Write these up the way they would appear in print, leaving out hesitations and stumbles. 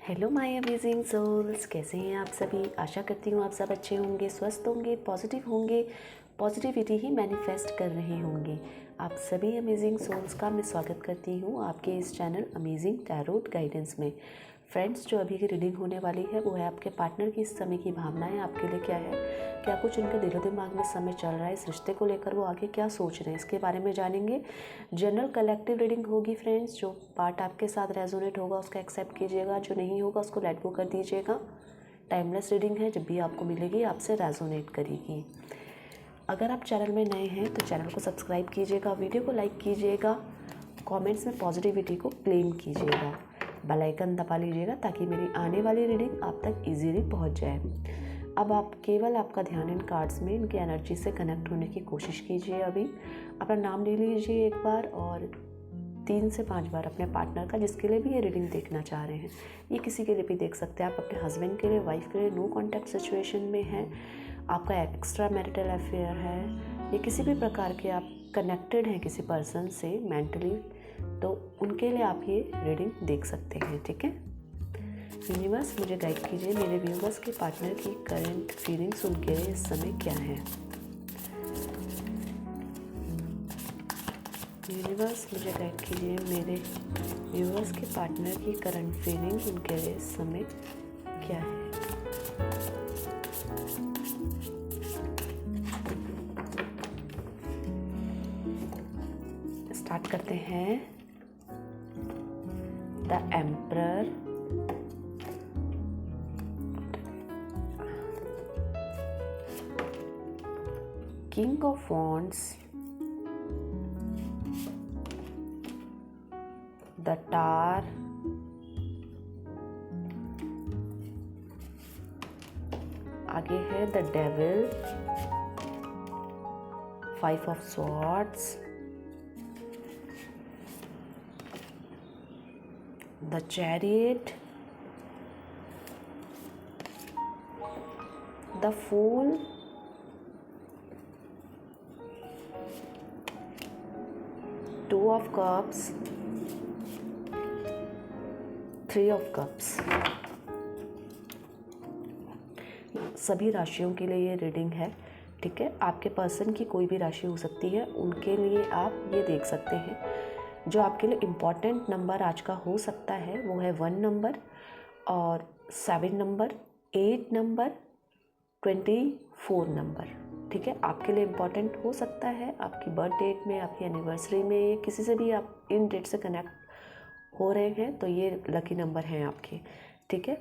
Hello my amazing souls, कैसे हैं आप सभी। आशा करती हूँ आप सब अच्छे होंगे, स्वस्थ होंगे, पॉजिटिव होंगे, पॉजिटिविटी ही मैनिफेस्ट कर रहे होंगे। आप सभी अमेजिंग सोल्स का मैं स्वागत करती हूँ आपके इस चैनल अमेजिंग टैरोट गाइडेंस में। फ्रेंड्स, जो अभी की रीडिंग होने वाली है वो है आपके पार्टनर की इस समय की भावनाएं आपके लिए क्या है, क्या कुछ उनके दिलो दिमाग में समय चल रहा है, इस रिश्ते को लेकर वो आगे क्या सोच रहे हैं, इसके बारे में जानेंगे। जनरल कलेक्टिव रीडिंग होगी फ्रेंड्स। जो पार्ट आपके साथ रेजोनेट होगा उसका एक्सेप्ट कीजिएगा, जो नहीं होगा उसको लेट गो कर दीजिएगा। टाइमलेस रीडिंग है, जब भी आपको मिलेगी आपसे रेजोनेट करेगी। अगर आप चैनल में नए हैं तो चैनल को सब्सक्राइब कीजिएगा, वीडियो को लाइक कीजिएगा, कमेंट्स में पॉजिटिविटी को क्लेम कीजिएगा, बेल आइकन दबा लीजिएगा ताकि मेरी आने वाली रीडिंग आप तक इजीली पहुंच जाए। अब आप केवल आपका ध्यान इन कार्ड्स में इनकी एनर्जी से कनेक्ट होने की कोशिश कीजिए। अभी अपना नाम ले लीजिए एक बार और 3 से 5 बार अपने पार्टनर का, जिसके लिए भी ये रीडिंग देखना चाह रहे हैं। ये किसी के लिए भी देख सकते हैं आप, अपने हस्बैंड के लिए, वाइफ के लिए, नो कॉन्टैक्ट सिचुएशन में है, आपका एक्स्ट्रा मैरिटल अफेयर है, या किसी भी प्रकार के आप कनेक्टेड हैं किसी पर्सन से मेंटली, तो उनके लिए आप ये रीडिंग देख सकते हैं। ठीक है, यूनिवर्स मुझे गाइड कीजिए, मेरे व्यूवर्स के पार्टनर की करंट फीलिंग्स उनके लिए इस समय क्या है। यूनिवर्स मुझे गाइड कीजिए, मेरे व्यूवर्स के पार्टनर की करंट फीलिंग उनके लिए इस समय क्या है। स्टार्ट करते हैं। The emperor, king of wands, the star, आगे है the devil, 5 of swords, the chariot, the fool, two of cups, 3 of cups. सभी राशियों के लिए ये रीडिंग है। ठीक है, आपके पर्सन की कोई भी राशि हो सकती है, उनके लिए आप ये देख सकते हैं। जो आपके लिए इम्पॉर्टेंट नंबर आज का हो सकता है वो है 1 नंबर और 7 नंबर, 8 नंबर, 24 नंबर। ठीक है, आपके लिए इम्पॉर्टेंट हो सकता है। आपकी बर्थ डेट में, आपकी एनिवर्सरी में, किसी से भी आप इन डेट से कनेक्ट हो रहे हैं तो ये लकी नंबर हैं आपके। ठीक है,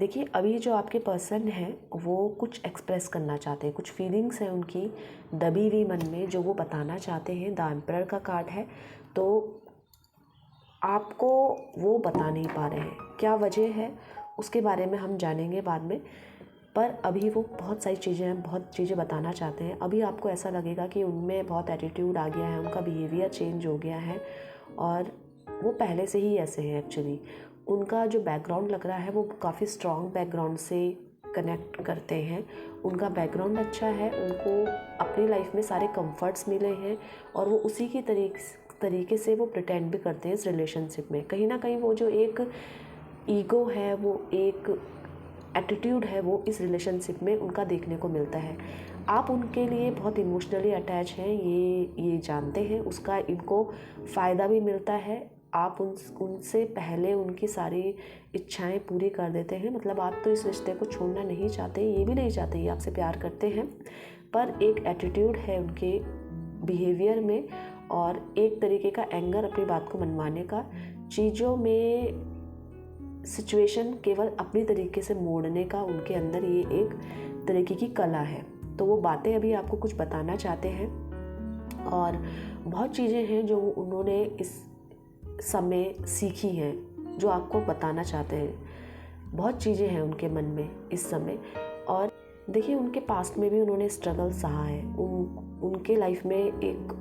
देखिए अभी जो आपके पर्सन हैं वो कुछ एक्सप्रेस करना चाहते हैं, कुछ फीलिंग्स हैं उनकी दबी हुई मन में जो वो बताना चाहते हैं। द एम्परर का कार्ड है, तो आपको वो बता नहीं पा रहे हैं, क्या वजह है उसके बारे में हम जानेंगे बाद में। पर अभी वो बहुत सारी चीज़ें हैं, बहुत चीज़ें बताना चाहते हैं। अभी आपको ऐसा लगेगा कि उनमें बहुत एटीट्यूड आ गया है, उनका बिहेवियर चेंज हो गया है और वो पहले से ही ऐसे हैं। एक्चुअली उनका जो बैकग्राउंड लग रहा है वो काफ़ी स्ट्रॉन्ग बैकग्राउंड से कनेक्ट करते हैं। उनका बैकग्राउंड अच्छा है, उनको अपनी लाइफ में सारे कंफर्ट्स मिले हैं और वो उसी की तरीके से वो प्रिटेंड भी करते हैं इस रिलेशनशिप में। कहीं ना कहीं वो जो एक ईगो है, वो एक एटीट्यूड है, वो इस रिलेशनशिप में उनका देखने को मिलता है। आप उनके लिए बहुत इमोशनली अटैच हैं, ये जानते हैं, उसका इनको फ़ायदा भी मिलता है। आप उनसे पहले उनकी सारी इच्छाएं पूरी कर देते हैं। मतलब आप तो इस रिश्ते को छोड़ना नहीं चाहते, ये भी नहीं चाहते, ये आपसे प्यार करते हैं, पर एक एटीट्यूड है उनके बिहेवियर में और एक तरीके का एंगर अपनी बात को मनवाने का, चीज़ों में सिचुएशन केवल अपनी तरीके से मोड़ने का उनके अंदर ये एक तरीके की कला है। तो वो बातें अभी आपको कुछ बताना चाहते हैं और बहुत चीज़ें हैं जो उन्होंने इस समय सीखी हैं जो आपको बताना चाहते हैं। बहुत चीज़ें हैं उनके मन में इस समय। और देखिए उनके पास्ट में भी उन्होंने स्ट्रगल सहा है। उनके लाइफ में एक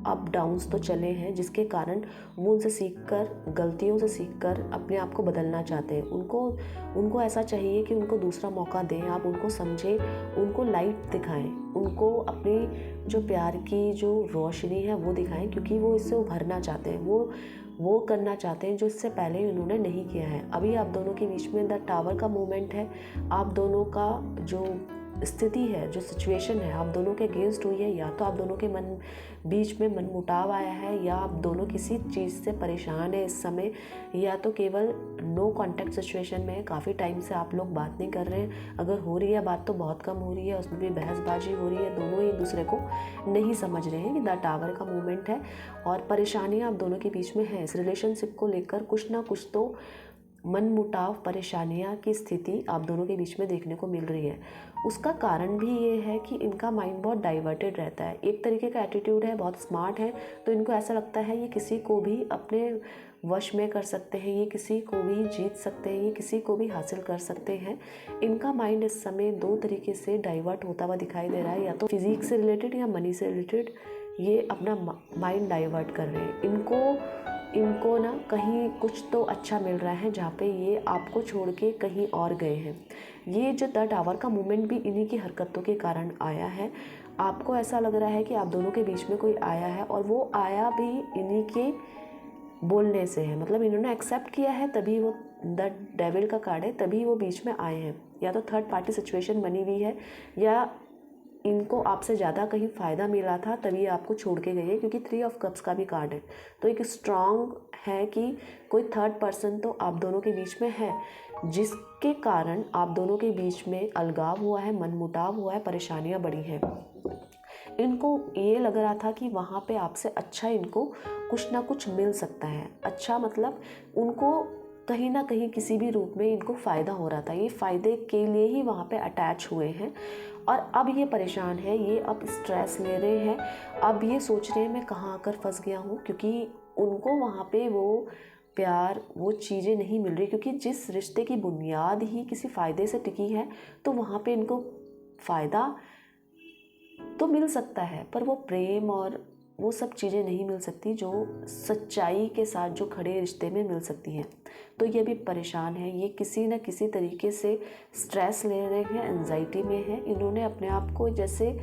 अप डाउन्स तो चले हैं, जिसके कारण वो उनसे सीखकर, गलतियों से सीखकर अपने आप को बदलना चाहते हैं। उनको ऐसा चाहिए कि उनको दूसरा मौका दें, आप उनको समझें, उनको लाइट दिखाएं, उनको अपनी जो प्यार की जो रोशनी है वो दिखाएं, क्योंकि वो इससे उभरना चाहते हैं। वो करना चाहते हैं जो इससे पहले उन्होंने नहीं किया है। अभी आप दोनों के बीच में द टावर का मूवमेंट है। आप दोनों का जो स्थिति है, जो सिचुएशन है, आप दोनों के अगेंस्ट हुई है। या तो आप दोनों के बीच में मनमुटाव आया है, या आप दोनों किसी चीज़ से परेशान है इस समय, या तो केवल नो कांटेक्ट सिचुएशन में है। काफ़ी टाइम से आप लोग बात नहीं कर रहे हैं। अगर हो रही है बात तो बहुत कम हो रही है, उसमें भी बहसबाजी हो रही है। दोनों एक दूसरे को नहीं समझ रहे हैं कि द टावर का मूवमेंट है और परेशानियाँ आप दोनों के बीच में है। इस रिलेशनशिप को लेकर कुछ ना कुछ तो मनमुटाव, परेशानियाँ की स्थिति आप दोनों के बीच में देखने को मिल रही है। उसका कारण भी ये है कि इनका माइंड बहुत डाइवर्टेड रहता है। एक तरीके का एटीट्यूड है, बहुत स्मार्ट है, तो इनको ऐसा लगता है ये किसी को भी अपने वश में कर सकते हैं, ये किसी को भी जीत सकते हैं, ये किसी को भी हासिल कर सकते हैं। इनका माइंड इस समय दो तरीके से डाइवर्ट होता हुआ दिखाई दे रहा है, या तो फिजिक्स से रिलेटेड या मनी से रिलेटेड ये अपना माइंड डाइवर्ट कर रहे हैं। इनको ना कहीं कुछ तो अच्छा मिल रहा है जहाँ पे ये आपको छोड़ के कहीं और गए हैं। ये जो द टावर का मूवमेंट भी इन्हीं की हरकतों के कारण आया है। आपको ऐसा लग रहा है कि आप दोनों के बीच में कोई आया है, और वो आया भी इन्हीं के बोलने से है। मतलब इन्होंने एक्सेप्ट किया है, तभी वो द डेविल का कार्ड है, तभी वो बीच में आए हैं। या तो थर्ड पार्टी सिचुएशन बनी हुई है, या इनको आपसे ज़्यादा कहीं फ़ायदा मिला था तभी आपको छोड़ के गए, क्योंकि 3 ऑफ कप्स का भी कार्ड है। तो एक स्ट्रॉन्ग है कि कोई थर्ड पर्सन तो आप दोनों के बीच में है, जिसके कारण आप दोनों के बीच में अलगाव हुआ है, मनमुटाव हुआ है, परेशानियां बढ़ी हैं। इनको ये लग रहा था कि वहाँ पे आपसे अच्छा इनको कुछ ना कुछ मिल सकता है। अच्छा मतलब उनको कहीं ना कहीं किसी भी रूप में इनको फ़ायदा हो रहा था। ये फ़ायदे के लिए ही वहाँ पे अटैच हुए हैं, और अब ये परेशान है, ये अब स्ट्रेस ले रहे हैं। अब ये सोच रहे हैं मैं कहाँ आकर फंस गया हूँ, क्योंकि उनको वहाँ पे वो प्यार, वो चीज़ें नहीं मिल रही। क्योंकि जिस रिश्ते की बुनियाद ही किसी फ़ायदे से टिकी है, तो वहाँ पे इनको फ़ायदा तो मिल सकता है, पर वो प्रेम और वो सब चीज़ें नहीं मिल सकती जो सच्चाई के साथ जो खड़े रिश्ते में मिल सकती हैं। तो ये भी परेशान है, ये किसी न किसी तरीके से स्ट्रेस ले रहे हैं, एंजाइटी में है। इन्होंने अपने आप को जैसे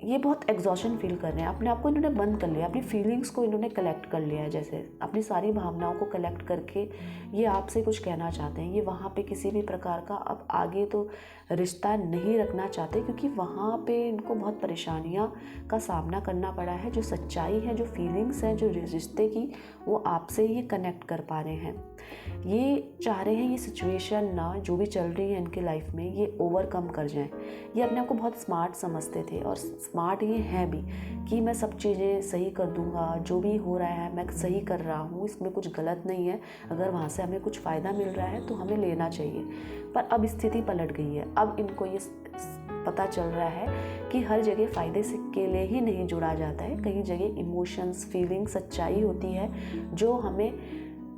ये बहुत एग्जॉशन फील कर रहे हैं। अपने आप को इन्होंने बंद कर लिया, अपनी फीलिंग्स को इन्होंने कलेक्ट कर लिया है, जैसे अपनी सारी भावनाओं को कलेक्ट करके ये आपसे कुछ कहना चाहते हैं। ये वहाँ पे किसी भी प्रकार का अब आगे तो रिश्ता नहीं रखना चाहते, क्योंकि वहाँ पे इनको बहुत परेशानियाँ का सामना करना पड़ा है। जो सच्चाई है, जो फीलिंग्स हैं, जो रिश्ते की, वो आपसे ही कनेक्ट कर पा रहे हैं। ये चाह रहे हैं ये सिचुएशन ना जो भी चल रही है इनके लाइफ में, ये ओवरकम कर जाएं। ये अपने आप को बहुत स्मार्ट समझते थे, और स्मार्ट ये हैं भी, कि मैं सब चीज़ें सही कर दूंगा, जो भी हो रहा है मैं सही कर रहा हूँ, इसमें कुछ गलत नहीं है। अगर वहाँ से हमें कुछ फ़ायदा मिल रहा है तो हमें लेना चाहिए। पर अब स्थिति पलट गई है। अब इनको ये पता चल रहा है कि हर जगह फ़ायदे से के लिए ही नहीं जुड़ा जाता है। कई जगह इमोशंस, फीलिंग, सच्चाई होती है जो हमें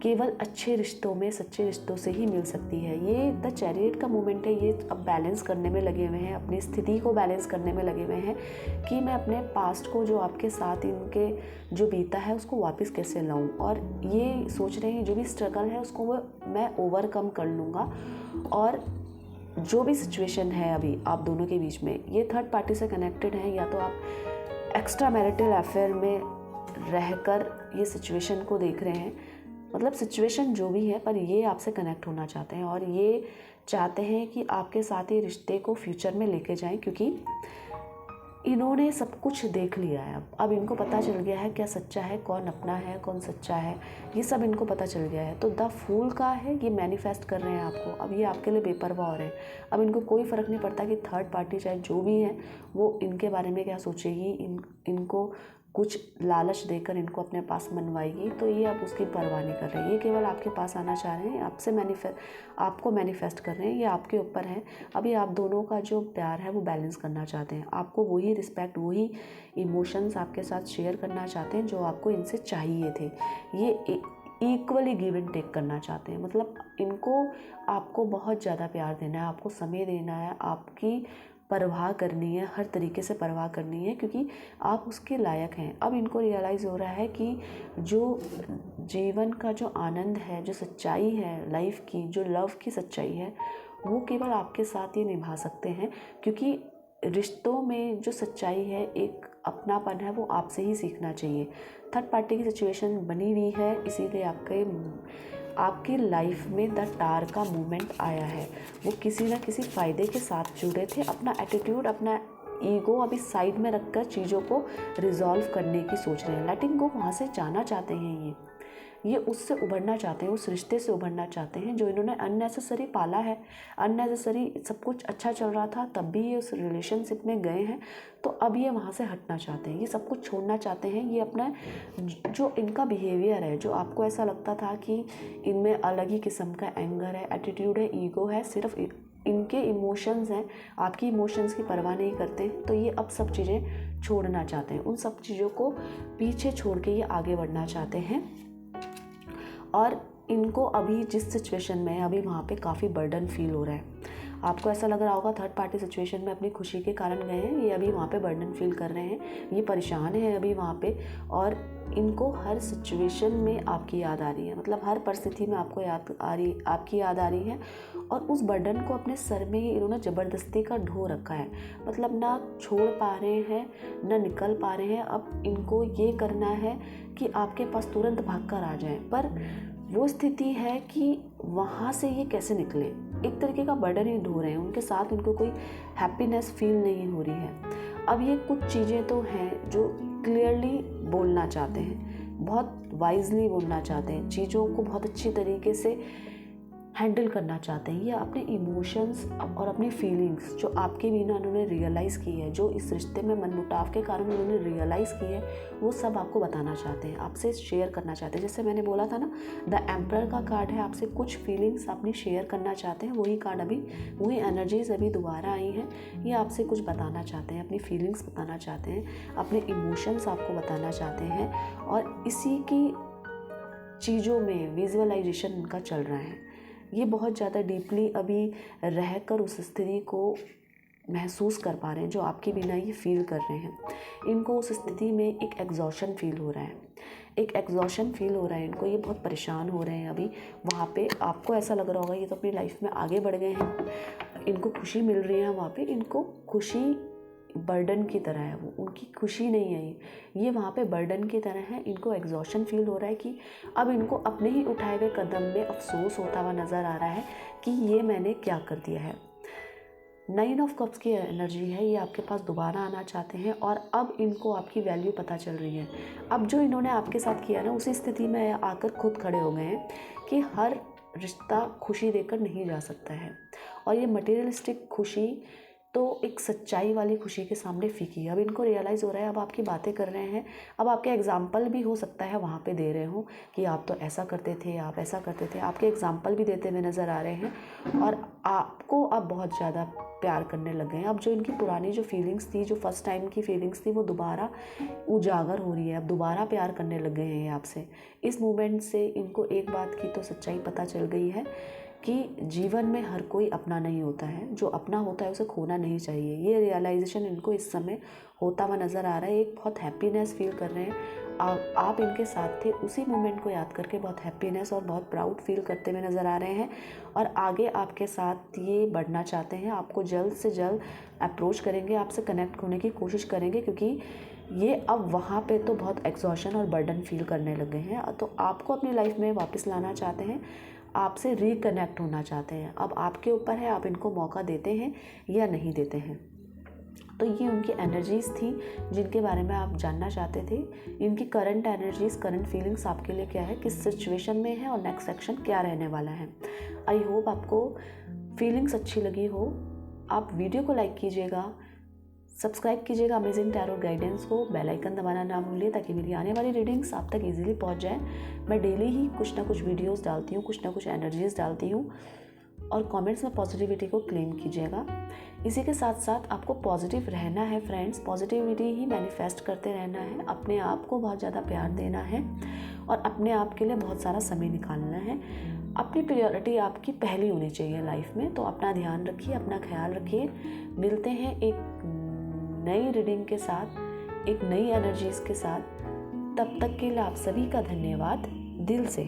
केवल अच्छे रिश्तों में, सच्चे रिश्तों से ही मिल सकती है। ये द चैरियट का मोमेंट है। ये अब बैलेंस करने में लगे हुए हैं, अपनी स्थिति को बैलेंस करने में लगे हुए हैं कि मैं अपने पास्ट को, जो आपके साथ इनके जो बीता है, उसको वापस कैसे लाऊं। और ये सोच रहे हैं जो भी स्ट्रगल है उसको मैं ओवरकम कर लूँगा। और जो भी सिचुएशन है अभी आप दोनों के बीच में, ये थर्ड पार्टी से कनेक्टेड है, या तो आप एक्स्ट्रा मैरिटल अफेयर में रहकर ये सिचुएशन को देख रहे हैं। मतलब सिचुएशन जो भी है, पर ये आपसे कनेक्ट होना चाहते हैं, और ये चाहते हैं कि आपके साथ ये रिश्ते को फ्यूचर में लेके जाएं, क्योंकि इन्होंने सब कुछ देख लिया है। अब इनको पता चल गया है क्या सच्चा है, कौन अपना है, कौन सच्चा है, ये सब इनको पता चल गया है। तो द फूल का है, ये मैनिफेस्ट कर रहे हैं आपको। अब ये आपके लिए बेपरवाह हो रहे हैं। अब इनको कोई फ़र्क नहीं पड़ता कि थर्ड पार्टी चाहे जो भी है वो इनके बारे में क्या सोचेगी, इनको कुछ लालच देकर इनको अपने पास मनवाएगी, तो ये अब उसकी परवाह नहीं कर रहे हैं। ये केवल आपके पास आना चाह रहे हैं, आपसे आपको मैनिफेस्ट कर रहे हैं। ये आपके ऊपर है। अभी आप दोनों का जो प्यार है वो बैलेंस करना चाहते हैं। आपको वही रिस्पेक्ट, वही इमोशंस आपके साथ शेयर करना चाहते हैं जो आपको इनसे चाहिए थे। ये इक्वली गिव एंड टेक करना चाहते हैं। मतलब इनको आपको बहुत ज़्यादा प्यार देना है, आपको समय देना है, आपकी परवाह करनी है, हर तरीके से परवाह करनी है, क्योंकि आप उसके लायक हैं। अब इनको रियलाइज़ हो रहा है कि जो जीवन का जो आनंद है, जो सच्चाई है लाइफ की, जो लव की सच्चाई है, वो केवल आपके साथ ही निभा सकते हैं। क्योंकि रिश्तों में जो सच्चाई है एक अपनापन है वो आपसे ही सीखना चाहिए। थर्ड पार्टी की सिचुएशन बनी हुई है, इसीलिए आपकी लाइफ में द टार का मूवमेंट आया है। वो किसी ना किसी फ़ायदे के साथ जुड़े थे। अपना एटीट्यूड, अपना ईगो अभी साइड में रखकर चीज़ों को रिजॉल्व करने की सोच रहे हैं। लेटिंग गो, वहाँ से जाना चाहते हैं ये उससे उभरना चाहते हैं, उस रिश्ते से उभरना चाहते हैं जो इन्होंने अननेसेसरी पाला है। अननेसेसरी सब कुछ अच्छा चल रहा था तब भी ये उस रिलेशनशिप में गए हैं, तो अब ये वहाँ से हटना चाहते हैं, ये सब कुछ छोड़ना चाहते हैं। ये अपना जो इनका बिहेवियर है, जो आपको ऐसा लगता था कि इनमें अलग ही किस्म का एंगर है, एटीट्यूड है, ईगो है, सिर्फ इनके इमोशंस हैं, आपकी इमोशंस की परवाह नहीं करते, तो ये अब सब चीज़ें छोड़ना चाहते हैं। उन सब चीज़ों को पीछे छोड़ के ये आगे बढ़ना चाहते हैं। और इनको अभी जिस सिचुएशन में है, अभी वहाँ पे काफ़ी बर्डन फील हो रहा है। आपको ऐसा लग रहा होगा थर्ड पार्टी सिचुएशन में अपनी खुशी के कारण गए हैं, ये अभी वहाँ पे बर्डन फील कर रहे हैं, ये परेशान हैं अभी वहाँ पे, और इनको हर सिचुएशन में आपकी याद आ रही है। मतलब हर परिस्थिति में आपकी याद आ रही है, और उस बर्डन को अपने सर में इन्होंने ज़बरदस्ती का ढो रखा है। मतलब ना छोड़ पा रहे हैं, ना निकल पा रहे हैं। अब इनको ये करना है कि आपके पास तुरंत भाग कर आ जाएं, पर वो स्थिति है कि वहाँ से ये कैसे निकले। एक तरीके का बर्डन ही ढो रहे हैं, उनके साथ उनको कोई हैप्पीनेस फील नहीं हो रही है। अब ये कुछ चीज़ें तो हैं जो क्लियरली बोलना चाहते हैं, बहुत वाइजली बोलना चाहते हैं, चीज़ों को बहुत अच्छी तरीके से हैंडल करना चाहते हैं। ये अपने इमोशंस और अपनी फीलिंग्स जो आपके बिना उन्होंने रियलाइज़ की है, जो इस रिश्ते में मनमुटाव के कारण उन्होंने रियलाइज़ की है, वो सब आपको बताना चाहते हैं, आपसे शेयर करना चाहते हैं। जैसे मैंने बोला था ना, द एम्परर का कार्ड है, आपसे कुछ फीलिंग्स अपनी शेयर करना चाहते हैं। वही कार्ड अभी, वही एनर्जीज अभी दोबारा आई हैं। ये आपसे कुछ बताना चाहते हैं, अपनी फीलिंग्स बताना चाहते हैं, अपने इमोशंस आपको बताना चाहते हैं, और इसी की चीज़ों में विजुअलाइजेशन उनका चल रहा है। ये बहुत ज़्यादा डीपली अभी रहकर उस स्थिति को महसूस कर पा रहे हैं जो आपके बिना ये फील कर रहे हैं। इनको उस स्थिति में एक एग्जॉशन फील हो रहा है, इनको। ये बहुत परेशान हो रहे हैं अभी वहाँ पे। आपको ऐसा लग रहा होगा ये तो अपनी लाइफ में आगे बढ़ गए हैं, इनको खुशी मिल रही है वहाँ पे। इनको खुशी बर्डन की तरह है, वो उनकी खुशी नहीं है, ये वहाँ पे बर्डन की तरह है। इनको एग्जॉशन फील हो रहा है कि अब इनको अपने ही उठाए हुए कदम में अफसोस होता हुआ नज़र आ रहा है कि ये मैंने क्या कर दिया है। 9 ऑफ कप्स की एनर्जी है, ये आपके पास दोबारा आना चाहते हैं, और अब इनको आपकी वैल्यू पता चल रही है। अब जो इन्होंने आपके साथ किया ना, उसी स्थिति में आकर खुद खड़े हो गए हैं कि हर रिश्ता खुशी देकर नहीं जा सकता है, और ये मटेरियलिस्टिक खुशी तो एक सच्चाई वाली खुशी के सामने फीकी है। अब इनको रियलाइज़ हो रहा है, अब आपकी बातें कर रहे हैं, अब आपके एग्जाम्पल भी हो सकता है वहाँ पे दे रहे हो कि आप तो ऐसा करते थे, आप ऐसा करते थे, आपके एग्जाम्पल भी देते हुए नज़र आ रहे हैं, और आपको अब बहुत ज़्यादा प्यार करने लग गए हैं। अब जो इनकी पुरानी जो फीलिंग्स थी, जो फर्स्ट टाइम की फीलिंग्स थी, वो दोबारा उजागर हो रही है। अब दोबारा प्यार करने लग गए हैं आपसे। इस मोमेंट से इनको एक बात की तो सच्चाई पता चल गई है कि जीवन में हर कोई अपना नहीं होता है, जो अपना होता है उसे खोना नहीं चाहिए। ये रियलाइजेशन इनको इस समय होता हुआ नज़र आ रहा है। एक बहुत हैप्पीनेस फील कर रहे हैं। आप इनके साथ थे, उसी मोमेंट को याद करके बहुत हैप्पीनेस और बहुत प्राउड फील करते हुए नज़र आ रहे हैं, और आगे आपके साथ ये बढ़ना चाहते हैं। आपको जल्द से जल्द अप्रोच करेंगे, आपसे कनेक्ट होने की कोशिश करेंगे, क्योंकि ये अब वहाँ पे तो बहुत एग्जॉशन और बर्डन फील करने लगे हैं, तो आपको अपनी लाइफ में वापस लाना चाहते हैं, आपसे रिकनेक्ट होना चाहते हैं। अब आपके ऊपर है, आप इनको मौका देते हैं या नहीं देते हैं। तो ये उनकी एनर्जीज़ थी जिनके बारे में आप जानना चाहते थे। इनकी करंट एनर्जीज़, करंट फीलिंग्स आपके लिए क्या है, किस सिचुएशन में है, और नेक्स्ट सेक्शन क्या रहने वाला है। आई होप आपको फीलिंग्स अच्छी लगी हो। आप वीडियो को लाइक कीजिएगा, सब्सक्राइब कीजिएगा अमेजिंग टैरो गाइडेंस को, बेल आइकन दबाना ना भूलिए ताकि मेरी आने वाली रीडिंग्स आप तक इजीली पहुंच जाए। मैं डेली ही कुछ ना कुछ वीडियोस डालती हूँ, कुछ ना कुछ एनर्जीज डालती हूँ, और कमेंट्स में पॉजिटिविटी को क्लेम कीजिएगा। इसी के साथ साथ आपको पॉजिटिव रहना है फ्रेंड्स, पॉजिटिविटी ही मैनिफेस्ट करते रहना है, अपने आप को बहुत ज़्यादा प्यार देना है, और अपने आप के लिए बहुत सारा समय निकालना है। अपनी प्रायोरिटी आपकी पहली होनी चाहिए लाइफ में। तो अपना ध्यान रखिए, अपना ख्याल रखिए। मिलते हैं एक नई रीडिंग के साथ, एक नई एनर्जीज़ के साथ। तब तक के लिए आप सभी का धन्यवाद दिल से।